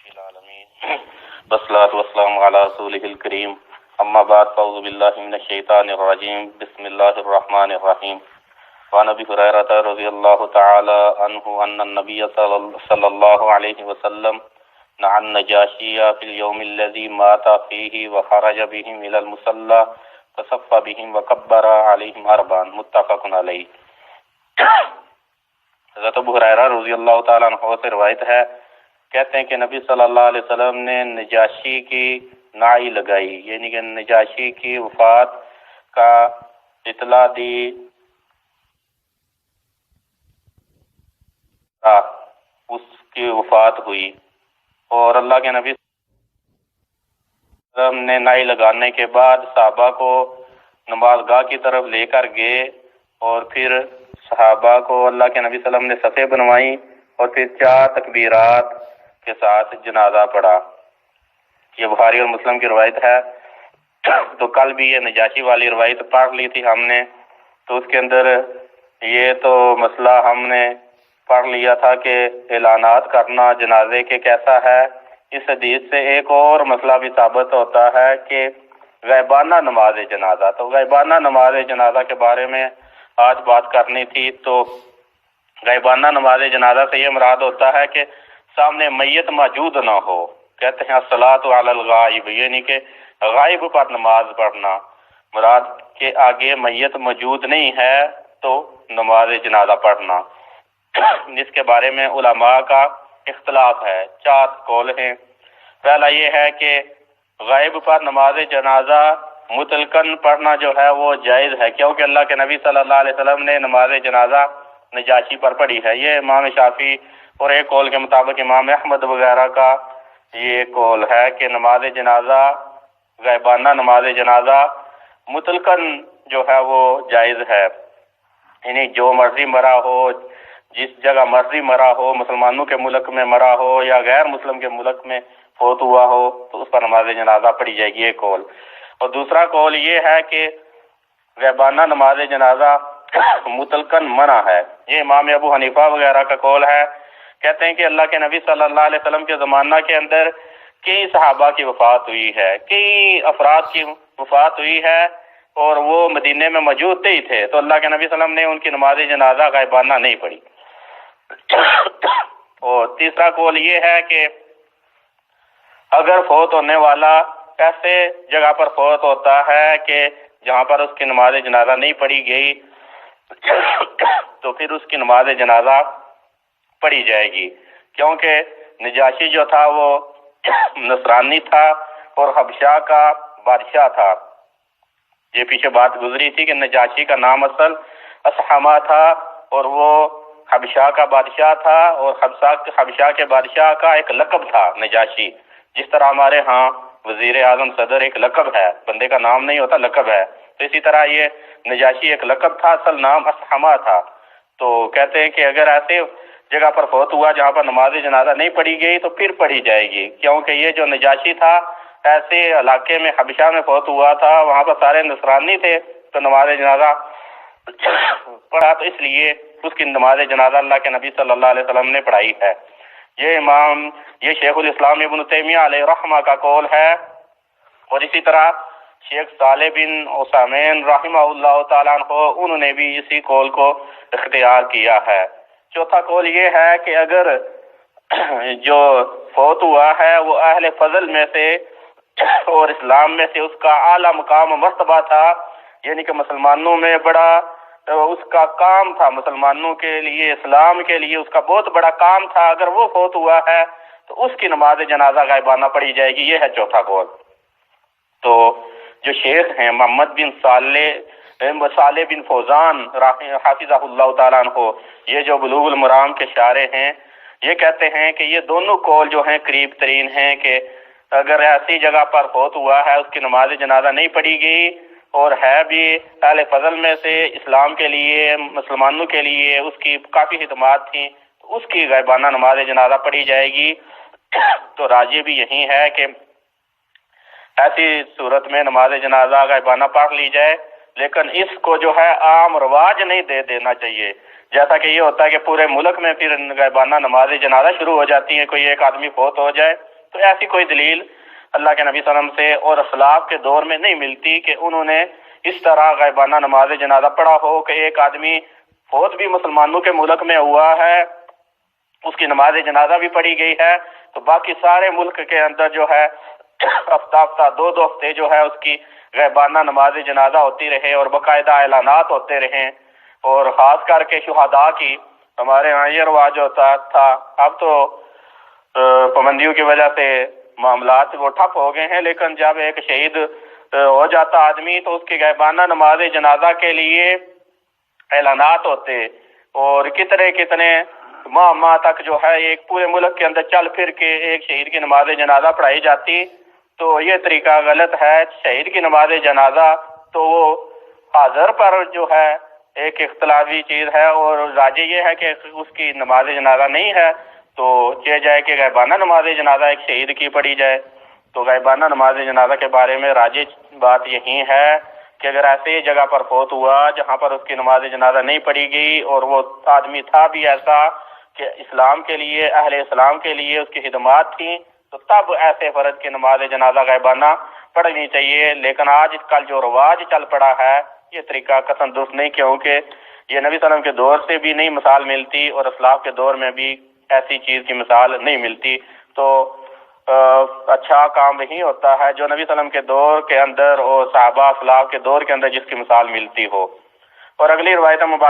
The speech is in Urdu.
العالمین والصلاة والسلام علی رسولہ الکریم اما بعد فاعوذ باللہ من الشیطان الرجیم بسم اللہ الرحمن الرحیم وعن ابی ہریرہ رضی اللہ تعالی عنہ ان النبی صلی اللہ علیہ وسلم نعى النجاشی فی اليوم الذي مات فیہ وخرج بهم الى المصلی فصف بهم وکبر علیہم اربعا متفق علیہ۔ حضرت ابو ہریرہ رضی اللہ تعالی عنہ سے روایت ہے، کہتے ہیں کہ نبی صلی اللہ علیہ وسلم نے نجاشی کی نائی لگائی، یعنی کہ نجاشی کی وفات کا اطلاع دی، اس کی وفات ہوئی، اور اللہ کے نبی صلی اللہ علیہ وسلم نے نائی لگانے کے بعد صحابہ کو نماز گاہ کی طرف لے کر گئے، اور پھر صحابہ کو اللہ کے نبی صلی اللہ علیہ وسلم نے صفیں بنوائیں، اور پھر 4 تکبیرات کے ساتھ جنازہ پڑھا۔ یہ بخاری اور مسلم کی روایت ہے۔ تو کل بھی یہ نجاشی والی روایت پڑھ لی تھی ہم نے، تو اس کے اندر یہ تو مسئلہ ہم نے پڑھ لیا تھا کہ اعلانات کرنا جنازے کے کیسا ہے۔ اس حدیث سے ایک اور مسئلہ بھی ثابت ہوتا ہے کہ غائبانہ نماز جنازہ، تو غائبانہ نماز جنازہ کے بارے میں آج بات کرنی تھی۔ تو غائبانہ نماز جنازہ سے یہ مراد ہوتا ہے کہ سامنے میت موجود نہ ہو، کہتے ہیں الصلاۃ علی الغائب، یعنی کہ غائب پر نماز پڑھنا، مراد کہ آگے میت موجود نہیں ہے تو نماز جنازہ پڑھنا۔ اس کے بارے میں علماء کا اختلاف ہے، 4 قول ہیں۔ پہلا یہ ہے کہ غائب پر نماز جنازہ مطلقاً پڑھنا جو ہے وہ جائز ہے، کیونکہ اللہ کے نبی صلی اللہ علیہ وسلم نے نماز جنازہ نجاشی پر پڑھی ہے۔ یہ امام شافعی اور ایک قول کے مطابق امام احمد وغیرہ کا یہ قول ہے کہ نماز جنازہ، غائبانہ نماز جنازہ مطلقاً جو ہے وہ جائز ہے، یعنی جو مرضی مرا ہو، جس جگہ مرضی مرا ہو، مسلمانوں کے ملک میں مرا ہو یا غیر مسلم کے ملک میں فوت ہوا ہو، تو اس پر نماز جنازہ پڑھی جائے گی، یہ قول۔ اور دوسرا قول یہ ہے کہ غائبانہ نماز جنازہ مطلقاً منع ہے، یہ امام ابو حنیفہ وغیرہ کا قول ہے۔ کہتے ہیں کہ اللہ کے نبی صلی اللہ علیہ وسلم کے زمانہ کے اندر کئی صحابہ کی وفات ہوئی ہے، کئی افراد کی وفات ہوئی ہے، اور وہ مدینے میں موجود ہی تھے، تو اللہ کے نبی صلی اللہ علیہ وسلم نے ان کی نماز جنازہ غائبانہ نہیں پڑھی۔ اور تیسرا قول یہ ہے کہ اگر فوت ہونے والا ایسے جگہ پر فوت ہوتا ہے کہ جہاں پر اس کی نماز جنازہ نہیں پڑھی گئی، تو پھر اس کی نماز جنازہ پڑھی جائے گی، کیونکہ نجاشی جو تھا وہ نصرانی تھا اور حبشہ کا بادشاہ تھا۔ یہ پیچھے بات گزری تھی کہ نجاشی کا نام اصل اسحمہ تھا، اور وہ حبشہ کا بادشاہ تھا، اور حبشہ کے بادشاہ کا ایک لقب تھا نجاشی، جس طرح ہمارے ہاں وزیر اعظم صدر ایک لقب ہے، بندے کا نام نہیں ہوتا، لقب ہے، تو اسی طرح یہ نجاشی ایک لقب تھا، اصل نام اسحمہ تھا۔ تو کہتے ہیں کہ اگر ایسے جگہ پر فوت ہوا جہاں پر نماز جنازہ نہیں پڑھی گئی تو پھر پڑھی جائے گی، کیونکہ یہ جو نجاشی تھا ایسے علاقے میں حبشہ میں فوت ہوا تھا، وہاں پر سارے نصرانی تھے، تو نماز جنازہ پڑھا، تو اس لیے اس کی نماز جنازہ اللہ کے نبی صلی اللہ علیہ وسلم نے پڑھائی ہے۔ یہ شیخ الاسلام ابن تیمیہ علیہ رحمہ کا قول ہے، اور اسی طرح شیخ صالح بن عثیمین رحمہ اللہ تعالیٰ عنہ، انہوں نے بھی اسی قول کو اختیار کیا ہے۔ چوتھا قول یہ ہے کہ اگر جو فوت ہوا ہے وہ اہل فضل میں سے اور اسلام میں سے اس کا اعلیٰ مقام و مرتبہ تھا، یعنی کہ مسلمانوں میں بڑا اس کا کام تھا، مسلمانوں کے لیے، اسلام کے لیے اس کا بہت بڑا کام تھا، اگر وہ فوت ہوا ہے تو اس کی نماز جنازہ غائبانہ پڑھی جائے گی، یہ ہے چوتھا قول۔ تو جو شیخ ہیں محمد بن صالح بن فوزان حافظہ اللہ تعالیٰ عنہ، یہ جو بلوغ المرام کے شارح ہیں، یہ کہتے ہیں کہ یہ دونوں قول جو ہیں قریب ترین ہیں، کہ اگر ایسی جگہ پر فوت ہوا ہے اس کی نماز جنازہ نہیں پڑھی گئی، اور ہے بھی اہل فضل میں سے، اسلام کے لیے، مسلمانوں کے لیے اس کی کافی خدمات تھیں، تو اس کی غائبانہ نماز جنازہ پڑھی جائے گی۔ تو راجح بھی یہی ہے کہ ایسی صورت میں نماز جنازہ غائبانہ پڑھ لی جائے، لیکن اس کو جو ہے عام رواج نہیں دے دینا چاہیے، جیسا کہ یہ ہوتا ہے کہ پورے ملک میں پھر غائبانہ نماز جنازہ شروع ہو جاتی ہے، کوئی ایک آدمی فوت ہو جائے تو ایسی کوئی دلیل اللہ کے نبی صلی اللہ علیہ وسلم سے اور اسلاف کے دور میں نہیں ملتی کہ انہوں نے اس طرح غائبانہ نماز جنازہ پڑھا ہو کہ ایک آدمی فوت بھی مسلمانوں کے ملک میں ہوا ہے، اس کی نماز جنازہ بھی پڑھی گئی ہے، تو باقی سارے ملک کے اندر جو ہے ہفتہ دو ہفتے جو ہے اس کی غائبانہ نماز جنازہ ہوتی رہے اور باقاعدہ اعلانات ہوتے رہیں، اور خاص کر کے شہداء کی ہمارے یہاں یہ رواج ہوتا تھا۔ اب تو پابندیوں کی وجہ سے معاملات وہ ٹھپ ہو گئے ہیں، لیکن جب ایک شہید ہو جاتا آدمی تو اس کی غائبانہ نماز جنازہ کے لیے اعلانات ہوتے، اور کتنے ماہ تک جو ہے ایک پورے ملک کے اندر چل پھر کے ایک شہید کی نماز جنازہ پڑھائی جاتی۔ تو یہ طریقہ غلط ہے۔ شہید کی نماز جنازہ تو وہ حاضر پر جو ہے ایک اختلافی چیز ہے، اور راجح یہ ہے کہ اس کی نماز جنازہ نہیں ہے تو یہ جائے کہ غائبانہ نماز جنازہ ایک شہید کی پڑھی جائے۔ تو غائبانہ نماز جنازہ کے بارے میں راجح بات یہی ہے کہ اگر ایسی جگہ پر فوت ہوا جہاں پر اس کی نماز جنازہ نہیں پڑھی گئی اور وہ آدمی تھا بھی ایسا کہ اسلام کے لیے، اہل اسلام کے لیے اس کی خدمات تھیں، تو تب ایسے فرد کی نماز جنازہ غائبانہ پڑھنی چاہیے۔ لیکن آج کل جو رواج چل پڑا ہے یہ طریقہ قطعاً درست نہیں، کیونکہ یہ نبی صلی اللہ علیہ وسلم کے دور سے بھی نہیں مثال ملتی اور اسلاف کے دور میں بھی ایسی چیز کی مثال نہیں ملتی۔ تو اچھا کام وہی ہوتا ہے جو نبی صلی اللہ علیہ وسلم کے دور کے اندر اور صحابہ اسلاف کے دور کے اندر جس کی مثال ملتی ہو۔ اور اگلی روایت